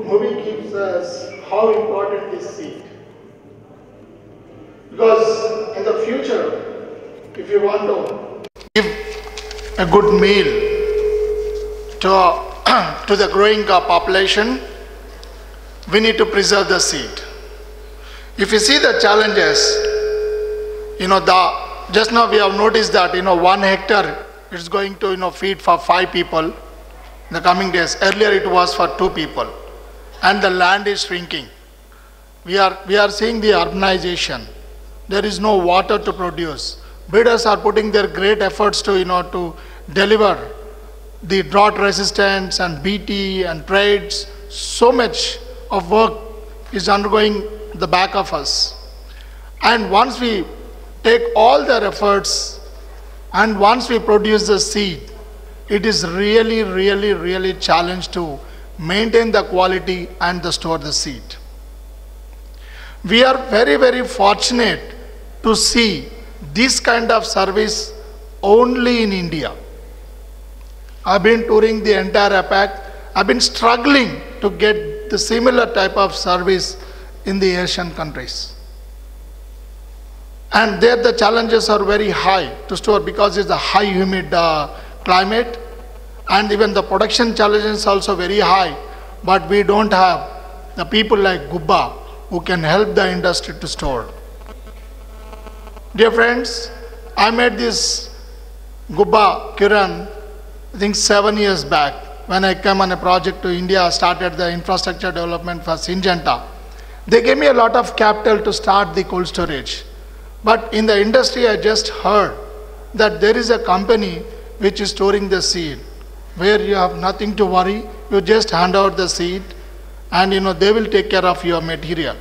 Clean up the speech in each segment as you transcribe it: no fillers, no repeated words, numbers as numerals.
movie gives us how important is seed. Because in the future, if you want to give a good meal to the growing population, we need to preserve the seed. If you see the challenges, just now we have noticed that 1 hectare is going to feed for 5 people in the coming days. Earlier it was for 2 people, and the land is shrinking. We are seeing the urbanization. There is no water to produce. Breeders are putting their great efforts to deliver the drought resistance and BT and trades. So much of work is undergoing the back of us. And once we take all their efforts and once we produce the seed, it is really challenge to maintain the quality and to store the seed. We are very fortunate to see this kind of service only in India. I've been touring the entire APAC. I've been struggling to get the similar type of service in the Asian countries. And there the challenges are very high to store because it's a high humid climate, and even the production challenges also very high, but we don't have the people like Gubba who can help the industry to store. Dear friends, I met this Gubba Kiran, I think 7 years back, when I came on a project to India, started the infrastructure development for Syngenta. They gave me a lot of capital to start the cold storage. But in the industry, I just heard that there is a company which is storing the seed, where you have nothing to worry. You just hand out the seed and they will take care of your material.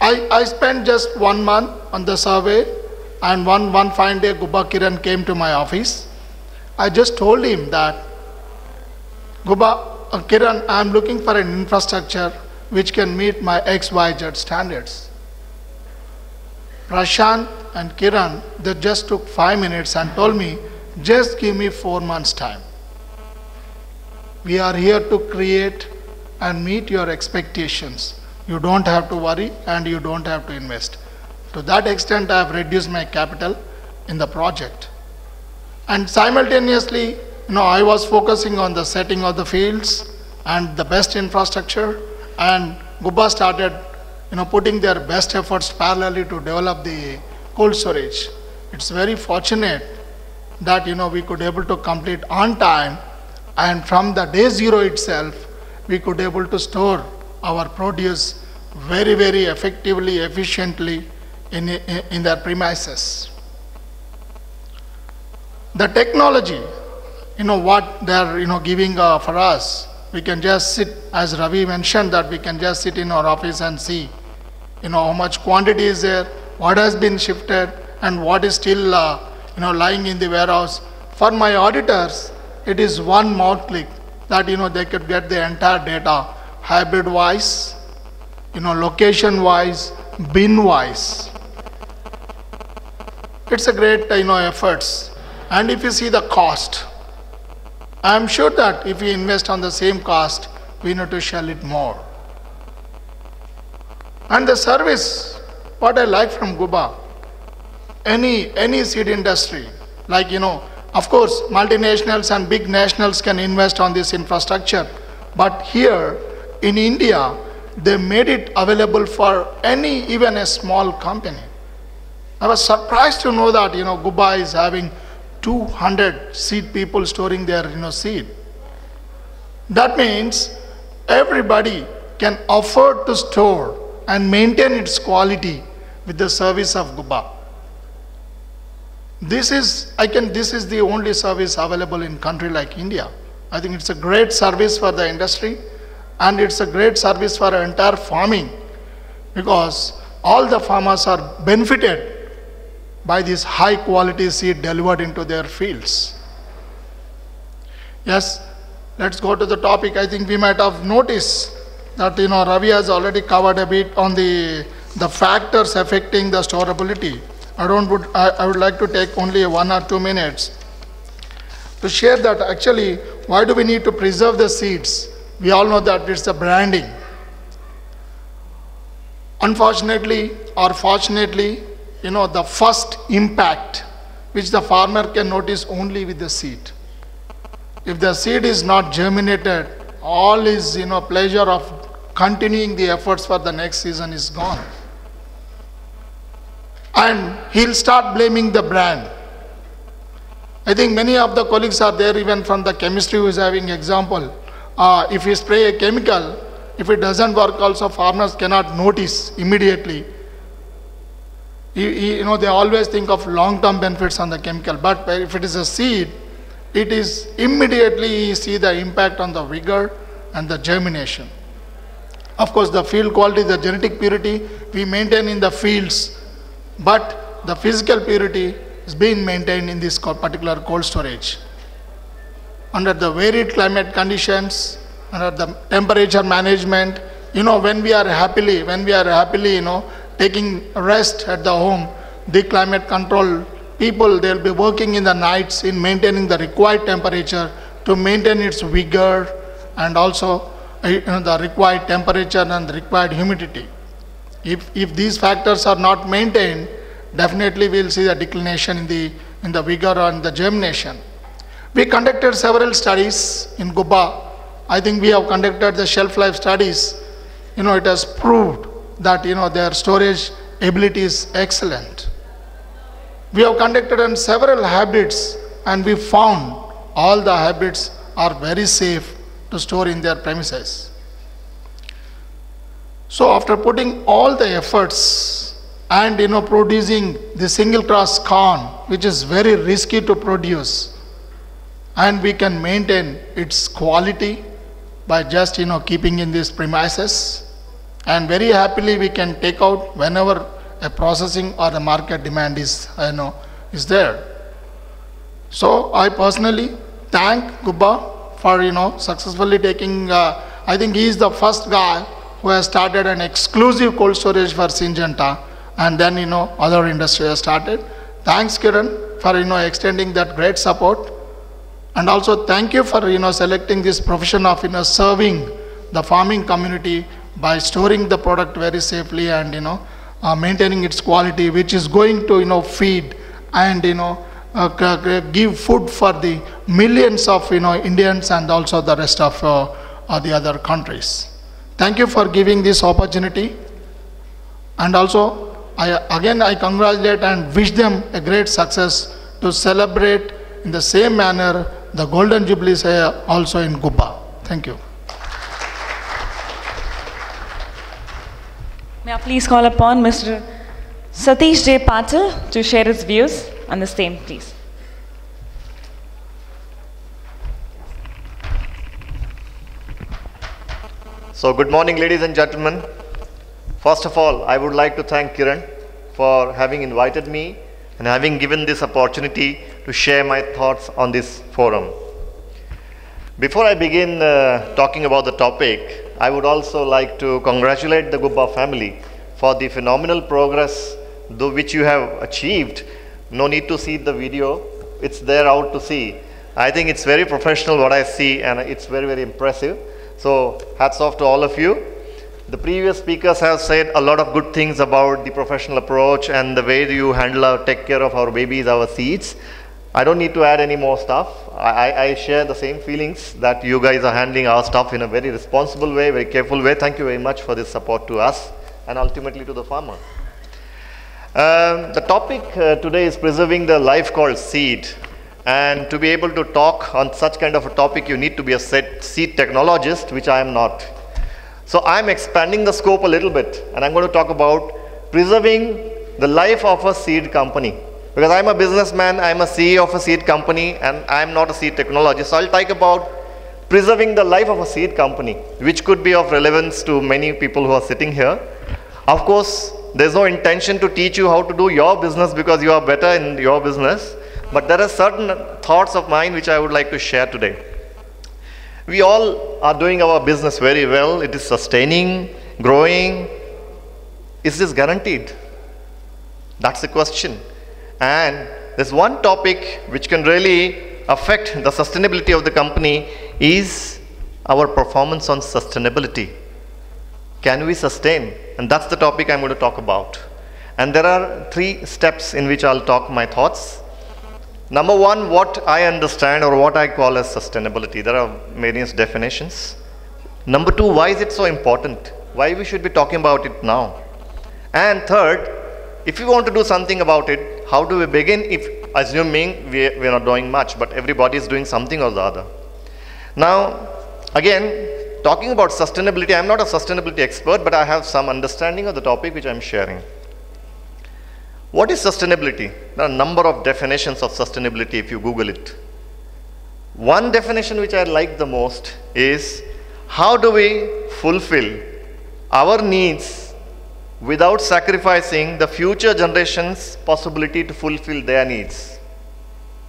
I spent just 1 month on the survey, and one fine day Gubba Kiran came to my office. I just told him that, Gubba Kiran, I am looking for an infrastructure which can meet my XYZ standards. Prashant and Kiran, they just took 5 minutes and told me, just give me 4 months time. We are here to create and meet your expectations. You don't have to worry and you don't have to invest. To that extent, I have reduced my capital in the project. And simultaneously, I was focusing on the setting of the fields and the best infrastructure, and Gubba started putting their best efforts parallelly to develop the cold storage. It's very fortunate that we could able to complete on time, and from the day 0 itself, we could able to store our produce very effectively, efficiently in their premises. The technology, what they are giving for us, we can just sit, as Ravi mentioned, that we can just sit in our office and see how much quantity is there, what has been shifted, and what is still lying in the warehouse. For my auditors, it is one mouse click that they could get the entire data, hybrid wise, location wise, bin wise. It's a great efforts. And if you see the cost, I am sure that if we invest on the same cost, we need to sell it more. And the service, what I like from Gubba, any seed industry, like of course multinationals and big nationals can invest on this infrastructure, but here in India, they made it available for even a small company. I was surprised to know that Gubba is having 200 seed people storing their seed. That means everybody can afford to store and maintain its quality with the service of Gubba. This is the only service available in country like India. I think it's a great service for the industry, and it's a great service for entire farming, because all the farmers are benefited by this high quality seed delivered into their fields. Yes, let's go to the topic. I think we might have noticed that Ravi has already covered a bit on the factors affecting the storability. I would like to take only 1 or 2 minutes to share that actually why do we need to preserve the seeds we all know that it's the branding. Unfortunately or fortunately, the first impact which the farmer can notice only with the seed. If the seed is not germinated, all his pleasure of continuing the efforts for the next season is gone. And he'll start blaming the brand. I think many of the colleagues are there, even from the chemistry, who is having example. If you spray a chemical, if it doesn't work also, farmers cannot notice immediately. They always think of long-term benefits on the chemical, but if it is a seed, it is immediately you see the impact on the vigor and the germination. Of course, the field quality, the genetic purity, we maintain in the fields, but the physical purity is being maintained in this particular cold storage. Under the varied climate conditions, under the temperature management, when we are happily, taking rest at the home, the climate control people, they'll be working in the nights in maintaining the required temperature to maintain its vigor and also the required temperature and the required humidity. If these factors are not maintained, definitely we'll see the declination in the vigor and the germination. We conducted several studies in Gubba. I think we have conducted the shelf life studies. It has proved that their storage ability is excellent. We have conducted on several hybrids and we found all the hybrids are very safe to store in their premises. So after putting all the efforts and producing the single cross corn, which is very risky to produce, and we can maintain its quality by just keeping in these premises, and very happily we can take out whenever a processing or the market demand is there. So I personally thank Gubba for successfully taking. I think he is the first guy who has started an exclusive cold storage for Syngenta, and then other industry has started. Thanks Kiran for extending that great support, and also thank you for selecting this profession of serving the farming community by storing the product very safely and maintaining its quality, which is going to feed and give food for the millions of Indians and also the rest of the other countries. Thank you for giving this opportunity, and also I congratulate and wish them a great success to celebrate in the same manner the Golden Jubilees also in Gubba. Thank you. May I please call upon Mr. Satish J. Patil to share his views on the same, please. So good morning, ladies and gentlemen. First of all, I would like to thank Kiran for having invited me and having given this opportunity to share my thoughts on this forum. Before I begin talking about the topic, I would also like to congratulate the Gubba family for the phenomenal progress which you have achieved. No need to see the video, it's there out to see. I think it's very professional what I see, and it's very, very impressive. So hats off to all of you. The previous speakers have said a lot of good things about the professional approach and the way you take care of our babies, our seeds. I don't need to add any more stuff. I share the same feelings that you guys are handling our stuff in a very responsible way, very careful way. Thank you very much for this support to us and ultimately to the farmer. The topic today is preserving the life called seed. And to be able to talk on such kind of a topic, you need to be a seed technologist, which I am not. So I'm expanding the scope a little bit, and I'm going to talk about preserving the life of a seed company. Because I'm a businessman, I'm a CEO of a seed company, and I'm not a seed technologist. So I'll talk about preserving the life of a seed company, which could be of relevance to many people who are sitting here. Of course, there's no intention to teach you how to do your business because you are better in your business. But there are certain thoughts of mine which I would like to share today. We all are doing our business very well. It is sustaining, growing. Is this guaranteed? That's the question. And there's one topic which can really affect the sustainability of the company is our performance on sustainability? Can we sustain? And that's the topic I'm going to talk about. And there are 3 steps in which I'll talk my thoughts. Number 1, what I understand or what I call as sustainability. There are various definitions. Number 2, why is it so important? Why we should be talking about it now? And third, if we want to do something about it, how do we begin, if assuming we're not doing much, but everybody is doing something or the other. Now, again, talking about sustainability, I'm not a sustainability expert, but I have some understanding of the topic which I'm sharing. What is sustainability? There are a number of definitions of sustainability if you Google it. One definition which I like the most is, how do we fulfill our needs without sacrificing the future generations' possibility to fulfill their needs?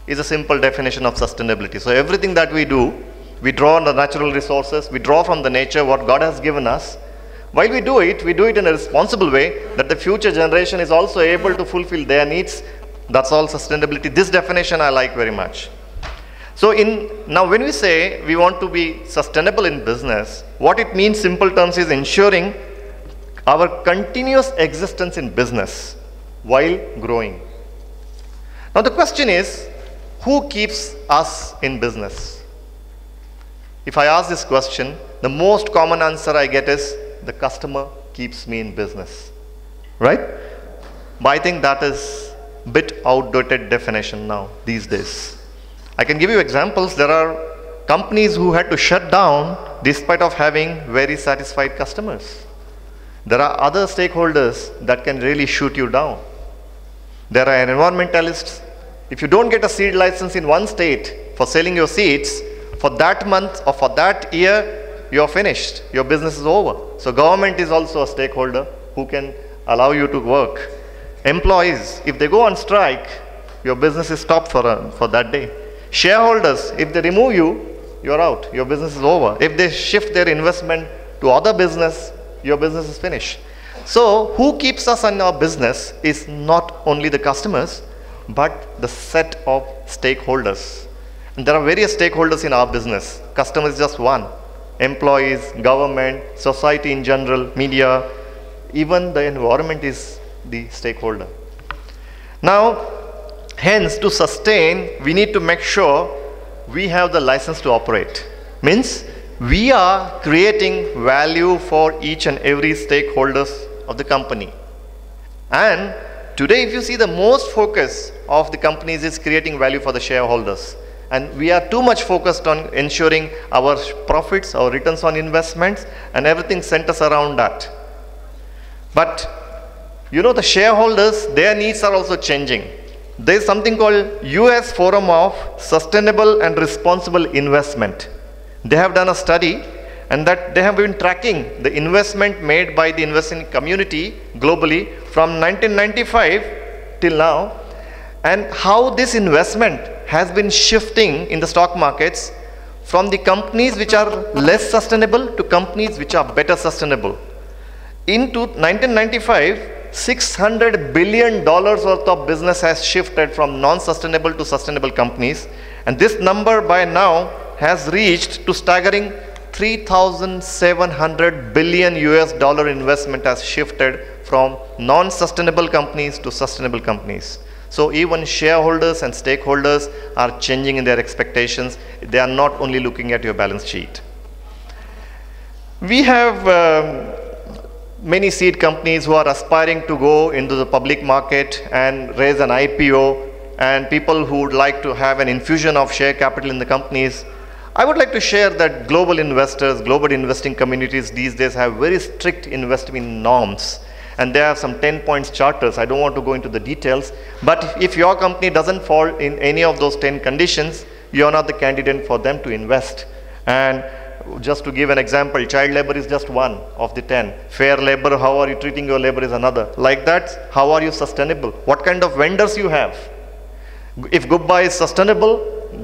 Is a simple definition of sustainability. So everything that we do, we draw on the natural resources, we draw from the nature what God has given us. While we do it in a responsible way that the future generation is also able to fulfill their needs. That's all sustainability. This definition I like very much. So now when we say we want to be sustainable in business, what it means simple terms is ensuring our continuous existence in business while growing. Now the question is, who keeps us in business? If I ask this question, the most common answer I get is, the customer keeps me in business, right? But I think that is a bit outdated definition now, these days. I can give you examples. There are companies who had to shut down despite of having very satisfied customers. There are other stakeholders that can really shoot you down. There are environmentalists. If you don't get a seed license in one state for selling your seeds, for that month or for that year, you're finished. Your business is over. So government is also a stakeholder who can allow you to work. Employees, if they go on strike, your business is stopped for that day. Shareholders, if they remove you, you're out. Your business is over. If they shift their investment to other business, your business is finished. So who keeps us in our business is not only the customers, but the set of stakeholders. And there are various stakeholders in our business. Customer is just one. Employees, government, society in general, media, even the environment is the stakeholder. Now, hence, to sustain, we need to make sure we have the license to operate. Means, we are creating value for each and every stakeholders of the company. And today, if you see, the most focus of the companies is creating value for the shareholders. And we are too much focused on ensuring our profits, our returns on investments, and everything centers around that. But, you know, the shareholders, their needs are also changing. There is something called US Forum of Sustainable and Responsible Investment. They have done a study, and that they have been tracking the investment made by the investing community globally from 1995 till now, and how this investment has been shifting in the stock markets from the companies which are less sustainable to companies which are better sustainable. In 1995, $600 billion worth of business has shifted from non-sustainable to sustainable companies, and this number by now has reached to staggering 3,700 billion US dollar investment has shifted from non-sustainable companies to sustainable companies. So even shareholders and stakeholders are changing in their expectations. They are not only looking at your balance sheet. We have many seed companies who are aspiring to go into the public market and raise an IPO, and people who would like to have an infusion of share capital in the companies. I would like to share that global investors, global investing communities these days have very strict investment norms. And they have some 10 points charters. I don't want to go into the details, but if your company doesn't fall in any of those 10 conditions, you're not the candidate for them to invest. And just to give an example, child labor is just one of the 10. Fair labor, how are you treating your labor, is another. Like that, how are you sustainable? What kind of vendors you have? If Gubba is sustainable,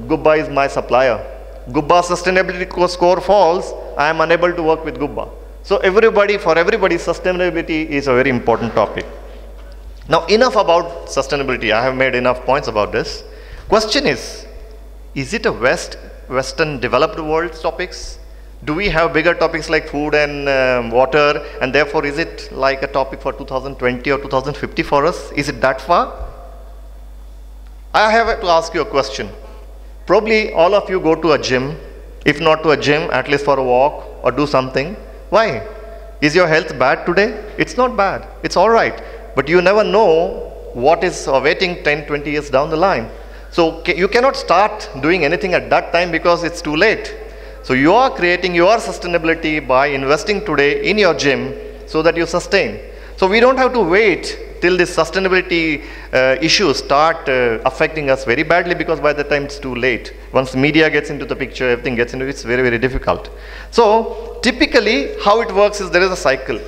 Gubba is my supplier. Gubba sustainability score falls, I am unable to work with Gubba. So for everybody, sustainability is a very important topic. Now, enough about sustainability. I have made enough points about this. Question is it a Western developed world topics? Do we have bigger topics like food and water, and therefore is it like a topic for 2020 or 2050 for us? Is it that far? I have to ask you a question. Probably all of you go to a gym, if not to a gym, at least for a walk or do something. Why? Is your health bad today? It's not bad. It's all right. But you never know what is awaiting 10, 20 years down the line. So you cannot start doing anything at that time because it's too late. So you are creating your sustainability by investing today in your gym so that you sustain. So we don't have to wait till this sustainability issues start affecting us very badly, because by the time it's too late. Once media gets into the picture, everything gets into it, it's very, very difficult. So typically how it works is there is a cycle.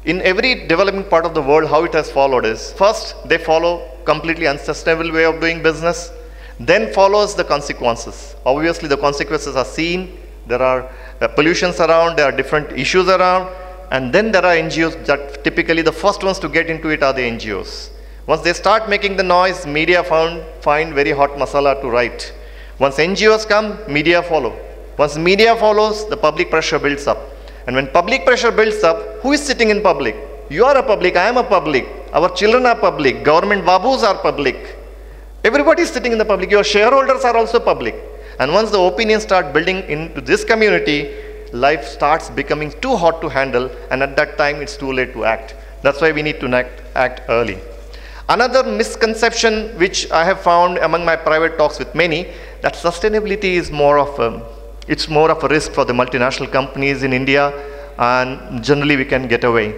In every developing part of the world, how it has followed is, first they follow completely unsustainable way of doing business, then follows the consequences. Obviously the consequences are seen, there are pollutions around, there are different issues around, and then there are NGOs that typically the first ones to get into it are the NGOs. Once they start making the noise, media find very hot masala to write. Once NGOs come, media follow. Once media follows, the public pressure builds up. And when public pressure builds up, who is sitting in public? You are a public, I am a public, our children are public, government babus are public. Everybody is sitting in the public, your shareholders are also public. And once the opinions start building into this community, life starts becoming too hot to handle, and at that time it's too late to act. That's why we need to act early. Another misconception which I have found among my private talks with many, that sustainability is more of a risk for the multinational companies in India, and generally we can get away.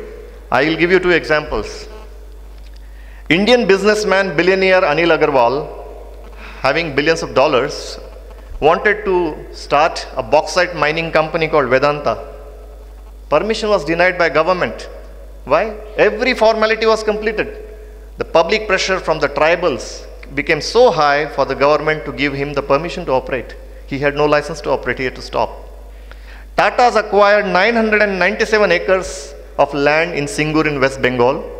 I will give you two examples. Indian businessman, billionaire Anil Agarwal, having billions of dollars, wanted to start a bauxite mining company called Vedanta. Permission was denied by government. Why? Every formality was completed. The public pressure from the tribals became so high for the government to give him the permission to operate. He had no license to operate, he had to stop. Tata's acquired 997 acres of land in Singur in West Bengal.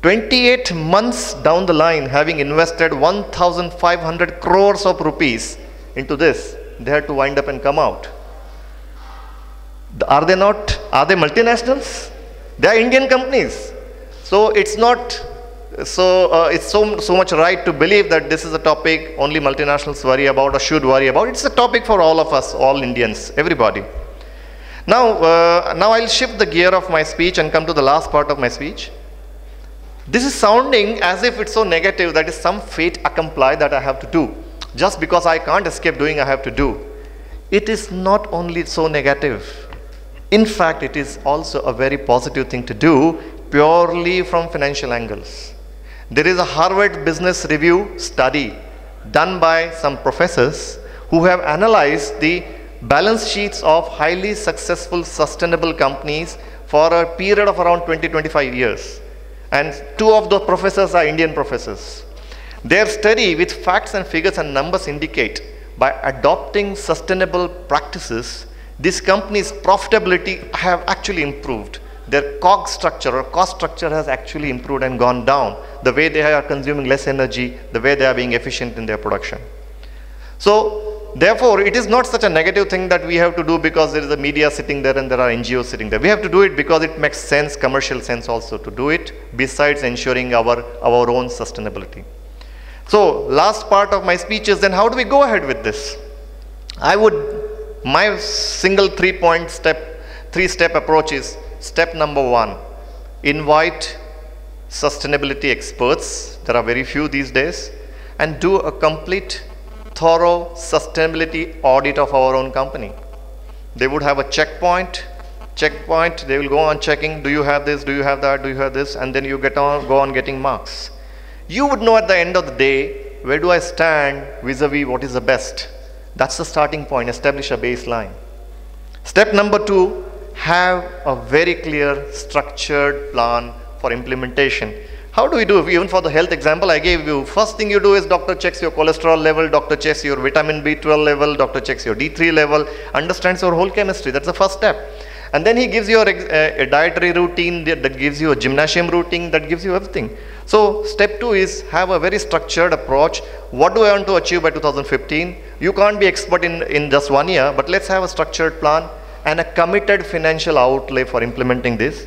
28 months down the line, having invested 1,500 crores of rupees into this, they had to wind up and come out. Are they multinationals? They are Indian companies. So it's not so much right to believe that this is a topic only multinationals worry about or should worry about. It's a topic for all of us, all Indians, everybody. Now I'll shift the gear of my speech and come to the last part of my speech. This is sounding as if it's so negative, that is some fait accompli that I have to do. Just because I can't escape doing, I have to do. It is not only so negative. In fact, it is also a very positive thing to do, purely from financial angles. There is a Harvard Business Review study done by some professors who have analyzed the balance sheets of highly successful sustainable companies for a period of around 20-25 years. And two of the professors are Indian professors. Their study with facts and figures and numbers indicate by adopting sustainable practices, these companies' profitability have actually improved. Their COG structure or cost structure has actually improved and gone down. The way they are consuming less energy, the way they are being efficient in their production. So therefore, it is not such a negative thing that we have to do because there is a media sitting there and there are NGOs sitting there. We have to do it because it makes sense, commercial sense also to do it, besides ensuring our own sustainability. So last part of my speech is then how do we go ahead with this? My single three-step approach is, step number 1, invite sustainability experts. There are very few these days, and do a complete thorough sustainability audit of our own company. They would have a checkpoint, they will go on checking, do you have this, do you have that, do you have this, and then you go on getting marks. You would know at the end of the day, where do I stand vis-a-vis what is the best? That's the starting point, establish a baseline. Step number 2, have a very clear structured plan for implementation. How do we do? Even for the health example I gave you, first thing you do is doctor checks your cholesterol level, doctor checks your vitamin B12 level, doctor checks your D3 level, understands your whole chemistry. That's the first step. And then he gives you a dietary routine that gives you a gymnasium routine, that gives you everything. So step 2 is have a very structured approach. What do I want to achieve by 2015? You can't be expert in just 1 year, but let's have a structured plan and a committed financial outlay for implementing this.